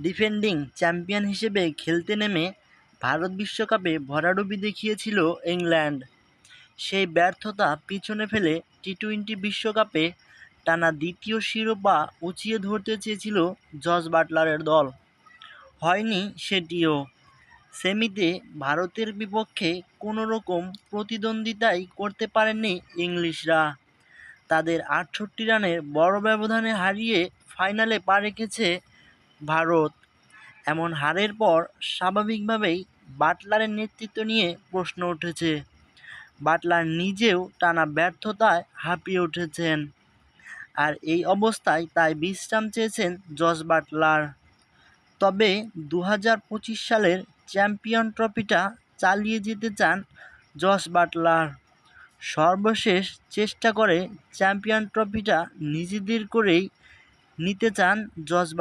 Defending champion হিসেবে খেলতে নেমে ভারত বিশ্বকাপে ভরাডুবি দেখিয়েছিল ইংল্যান্ড। সেই ব্যর্থতা পিছনে ফেলে টি-টোয়েন্টি বিশ্বকাপে টানা দ্বিতীয় শিরোপা উঁচিয়ে ধরতে চেয়েছিল জস বাটলারের দল। হয়নি সেটিও। সেমিতে ভারতের বিপক্ষে কোনোরকম প্রতিদ্বন্দ্বিতাই করতে পারেননি ইংলিশরা। তাদের ৬৮ রানের বড় ব্যবধানে হারিয়ে ফাইনালে পা রেখেছে ভারত। এমন হারের পর স্বাভাবিকভাবেই বাটলারের নেতৃত্ব নিয়ে প্রশ্ন উঠেছে। বাটলার নিজেও টানা ব্যর্থতায় হাঁপিয়ে উঠেছেন। আর এই অবস্থায় তাই বিশ্রাম চেয়েছেন জস বাটলার। তবে ২০২৫ সালের চ্যাম্পিয়ন ট্রফিটা চালিয়ে যেতে চান জস বাটলার। সর্বশেষ চেষ্টা করে চ্যাম্পিয়ন ট্রফিটা নিজেদের করেই নিতে চান জস